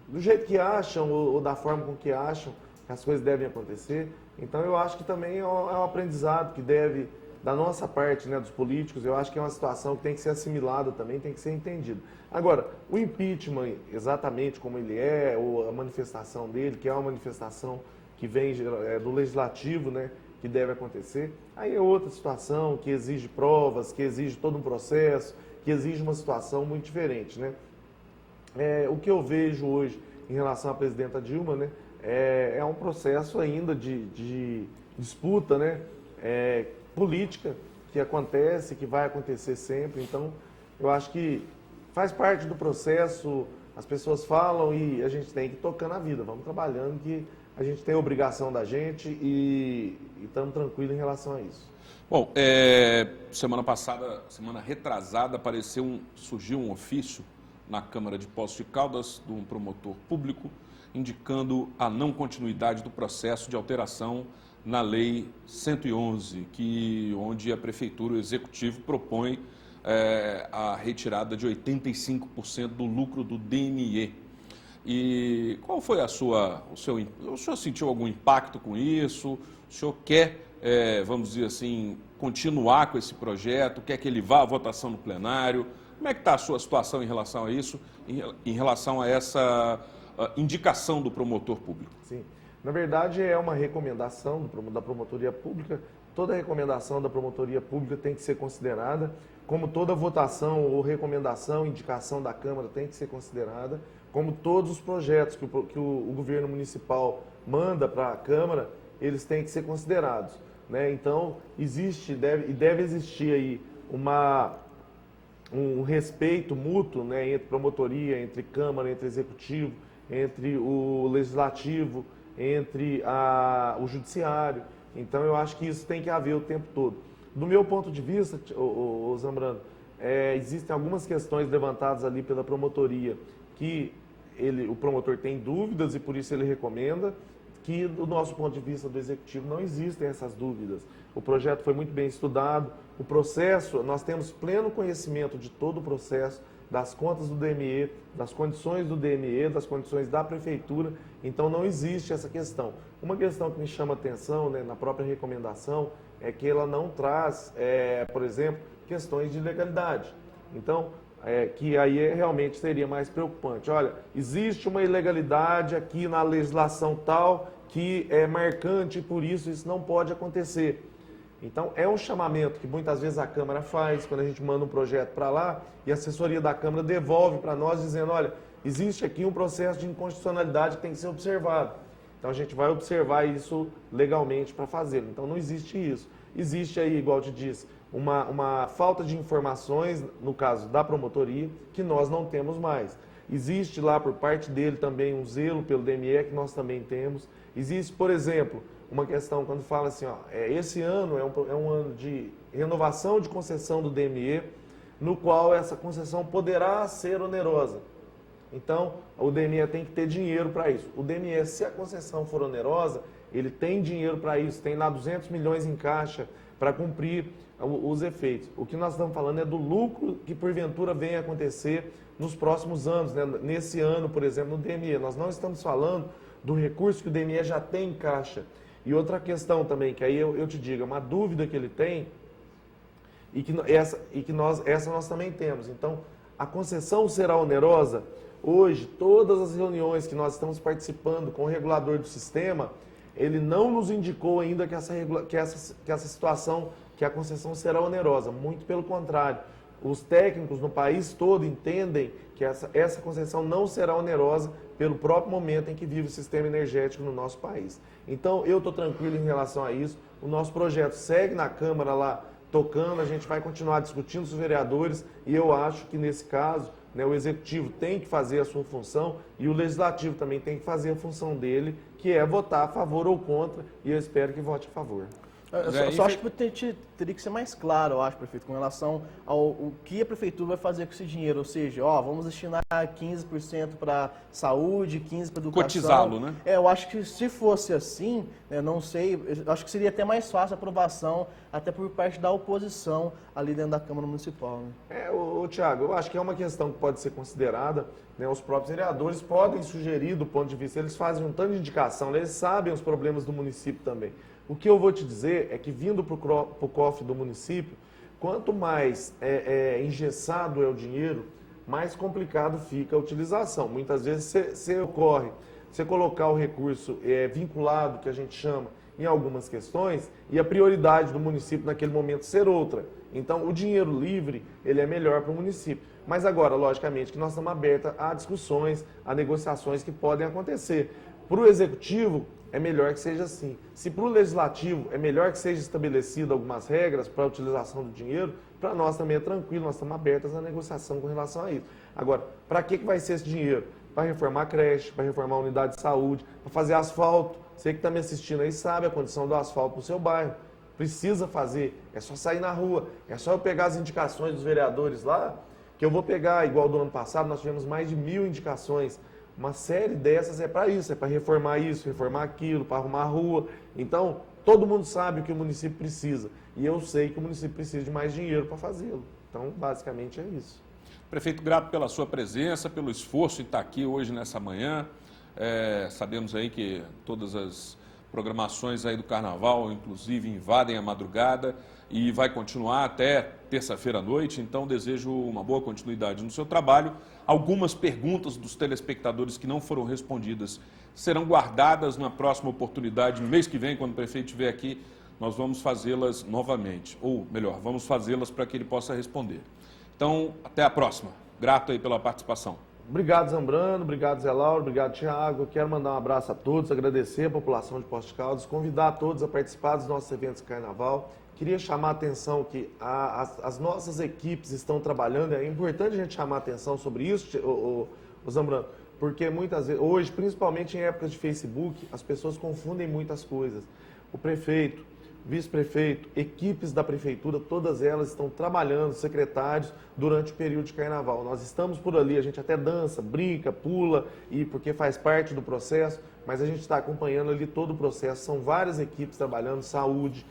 do jeito que acham, ou da forma com que acham que as coisas devem acontecer. Então, eu acho que também é um aprendizado que deve... da nossa parte, né, dos políticos, eu acho que é uma situação que tem que ser assimilada também, tem que ser entendida. Agora, o impeachment, exatamente como ele é, ou a manifestação dele, que é uma manifestação que vem do legislativo, né, que deve acontecer, aí é outra situação que exige provas, que exige todo um processo, que exige uma situação muito diferente, né? O que eu vejo hoje em relação à presidenta Dilma, né, é um processo ainda de disputa, né, política que acontece, que vai acontecer sempre. Então, eu acho que faz parte do processo, as pessoas falam e a gente tem que ir tocando a vida, vamos trabalhando, que a gente tem a obrigação da gente e estamos tranquilos em relação a isso. Bom, semana retrasada, surgiu um ofício na Câmara de Poços de Caldas de um promotor público indicando a não continuidade do processo de alteração na Lei 111, onde a Prefeitura, o Executivo, propõe a retirada de 85% do lucro do DME. E qual foi o senhor sentiu algum impacto com isso? O senhor quer vamos dizer assim, continuar com esse projeto? Quer que ele vá à votação no plenário? Como é que está a sua situação em relação a isso, em relação a essa indicação do promotor público? Sim. Na verdade, é uma recomendação da promotoria pública. Toda recomendação da promotoria pública tem que ser considerada, como toda votação ou recomendação, indicação da Câmara tem que ser considerada, como todos os projetos que o governo municipal manda para a Câmara, eles têm que ser considerados, né? Então, deve existir aí um respeito mútuo, né, entre promotoria, entre Câmara, entre Executivo, entre o Legislativo, entre o Judiciário. Então, eu acho que isso tem que haver o tempo todo. Do meu ponto de vista, Zambrano, existem algumas questões levantadas ali pela promotoria que o promotor tem dúvidas e por isso ele recomenda, que do nosso ponto de vista do Executivo não existem essas dúvidas. O projeto foi muito bem estudado, o processo, nós temos pleno conhecimento de todo o processo, das contas do DME, das condições do DME, das condições da Prefeitura, então não existe essa questão. Uma questão que me chama atenção, né, na própria recomendação é que ela não traz, por exemplo, questões de ilegalidade. Então, que aí realmente seria mais preocupante. Olha, existe uma ilegalidade aqui na legislação tal que é marcante e por isso não pode acontecer. Então, é um chamamento que muitas vezes a Câmara faz, quando a gente manda um projeto para lá e a assessoria da Câmara devolve para nós dizendo, olha, existe aqui um processo de inconstitucionalidade que tem que ser observado. Então, a gente vai observar isso legalmente para fazê-lo. Então, não existe isso. Existe aí, igual eu te disse, uma falta de informações, no caso da promotoria, que nós não temos mais. Existe lá por parte dele também um zelo pelo DME, que nós também temos. Existe, por exemplo, uma questão quando fala assim, esse ano é um ano de renovação de concessão do DME, no qual essa concessão poderá ser onerosa. Então, o DME tem que ter dinheiro para isso. O DME, se a concessão for onerosa, ele tem dinheiro para isso, tem lá 200 milhões em caixa para cumprir os efeitos. O que nós estamos falando é do lucro que porventura venha a acontecer nos próximos anos, né? Nesse ano, por exemplo, no DME. Nós não estamos falando do recurso que o DME já tem em caixa. E outra questão também, que aí eu te digo, é uma dúvida que ele tem, essa nós também temos. Então, a concessão será onerosa? Hoje, todas as reuniões que nós estamos participando com o regulador do sistema, ele não nos indicou ainda que essa situação, que a concessão será onerosa. Muito pelo contrário. Os técnicos no país todo entendem que essa concessão não será onerosa pelo próprio momento em que vive o sistema energético no nosso país. Então, eu estou tranquilo em relação a isso. O nosso projeto segue na Câmara lá, tocando, a gente vai continuar discutindo com os vereadores e eu acho que nesse caso, né, o Executivo tem que fazer a sua função e o Legislativo também tem que fazer a função dele, que é votar a favor ou contra, e eu espero que vote a favor. Eu só acho que teria que ser mais claro, eu acho, prefeito, com relação ao que a Prefeitura vai fazer com esse dinheiro. Ou seja, vamos destinar 15% para saúde, 15% para educação. Cotizá-lo, né? Eu acho que se fosse assim, não sei, eu acho que seria até mais fácil a aprovação, até por parte da oposição ali dentro da Câmara Municipal. Né? Tiago, eu acho que é uma questão que pode ser considerada, né? Os próprios vereadores podem sugerir do ponto de vista, eles fazem um tanto de indicação, eles sabem os problemas do município também. O que eu vou te dizer é que vindo para o cofre do município, quanto mais engessado é o dinheiro, mais complicado fica a utilização. Muitas vezes você colocar o recurso vinculado, que a gente chama, em algumas questões, e a prioridade do município naquele momento ser outra. Então, o dinheiro livre, ele é melhor para o município. Mas agora, logicamente, que nós estamos abertos a discussões, a negociações que podem acontecer. Para o Executivo, é melhor que seja assim. Se para o Legislativo é melhor que seja estabelecido algumas regras para a utilização do dinheiro, para nós também é tranquilo, nós estamos abertos à negociação com relação a isso. Agora, para que vai ser esse dinheiro? Para reformar a creche, para reformar a unidade de saúde, para fazer asfalto. Você que está me assistindo aí sabe a condição do asfalto no seu bairro. Precisa fazer, é só sair na rua, é só eu pegar as indicações dos vereadores lá, que eu vou pegar, igual do ano passado, nós tivemos mais de 1000 indicações. Uma série dessas é para isso, é para reformar isso, reformar aquilo, para arrumar a rua. Então, todo mundo sabe o que o município precisa. E eu sei que o município precisa de mais dinheiro para fazê-lo. Então, basicamente é isso. Prefeito, grato pela sua presença, pelo esforço em estar aqui hoje nessa manhã. Sabemos aí que todas as programações aí do Carnaval, inclusive invadem a madrugada e vai continuar até terça-feira à noite, então desejo uma boa continuidade no seu trabalho. Algumas perguntas dos telespectadores que não foram respondidas serão guardadas na próxima oportunidade, no mês que vem, quando o prefeito estiver aqui, nós vamos fazê-las novamente, ou melhor, vamos fazê-las para que ele possa responder. Então, até a próxima. Grato aí pela participação. Obrigado, Zambrano, obrigado, Zé Lauro, obrigado, Tiago. Quero mandar um abraço a todos, agradecer a população de Poços de Caldas, convidar a todos a participar dos nossos eventos de carnaval. Queria chamar a atenção que as nossas equipes estão trabalhando, é importante a gente chamar a atenção sobre isso, o Zambrano, porque muitas vezes, hoje, principalmente em épocas de Facebook, as pessoas confundem muitas coisas. O prefeito, vice-prefeito, equipes da prefeitura, todas elas estão trabalhando, secretários, durante o período de carnaval. Nós estamos por ali, a gente até dança, brinca, pula, porque faz parte do processo, mas a gente está acompanhando ali todo o processo. São várias equipes trabalhando, saúde,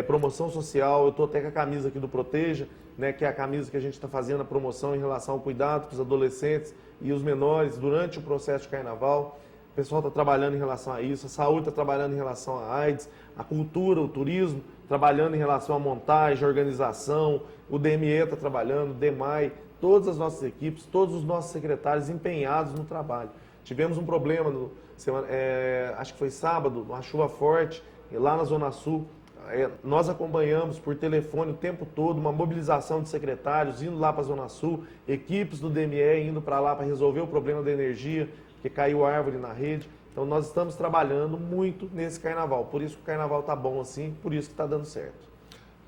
promoção social. Eu estou até com a camisa aqui do Proteja, né, que é a camisa que a gente está fazendo a promoção em relação ao cuidado com os adolescentes e os menores durante o processo de carnaval. O pessoal está trabalhando em relação a isso, a saúde está trabalhando em relação à AIDS, a cultura, o turismo, trabalhando em relação à montagem, à organização, o DME está trabalhando, o DEMAI, todas as nossas equipes, todos os nossos secretários empenhados no trabalho. Tivemos um problema, acho que foi sábado, uma chuva forte, lá na Zona Sul. Nós acompanhamos por telefone o tempo todo, uma mobilização de secretários indo lá para a Zona Sul, equipes do DME indo para lá para resolver o problema da energia, que caiu árvore na rede. Então nós estamos trabalhando muito nesse carnaval, por isso que o carnaval está bom assim, por isso que está dando certo.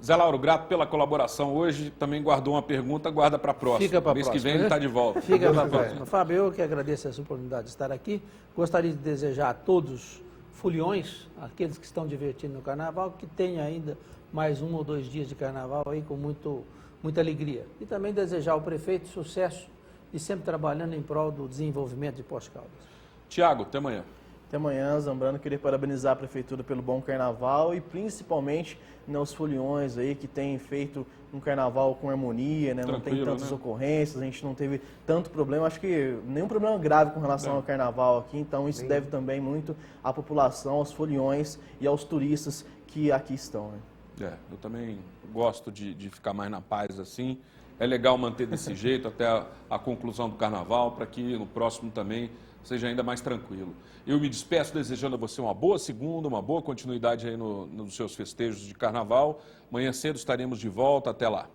Zé Lauro, grato pela colaboração hoje, também guardou uma pergunta, guarda para a próxima. Fica para a próxima. Mês que vem né? ele está de volta. Fica para a próxima. Fábio, eu que agradeço essa oportunidade de estar aqui, gostaria de desejar a todos foliões, aqueles que estão divertindo no carnaval, que tenham ainda mais 1 ou 2 dias de carnaval aí com muita alegria. E também desejar ao prefeito sucesso e sempre trabalhando em prol do desenvolvimento de Poços de Caldas. Tiago, até amanhã. Até amanhã, Zambrano. Queria parabenizar a prefeitura pelo bom carnaval e principalmente os foliões aí que têm feito um carnaval com harmonia, né? Não tem tantas ocorrências, a gente não teve tanto problema, acho que nenhum problema grave com relação ao carnaval aqui, então isso deve também muito à população, aos foliões e aos turistas que aqui estão, né? Eu também gosto de ficar mais na paz assim. É legal manter desse jeito até a conclusão do carnaval, para que no próximo também seja ainda mais tranquilo. Eu me despeço desejando a você uma boa segunda, uma boa continuidade aí nos seus festejos de carnaval. Amanhã cedo estaremos de volta. Até lá.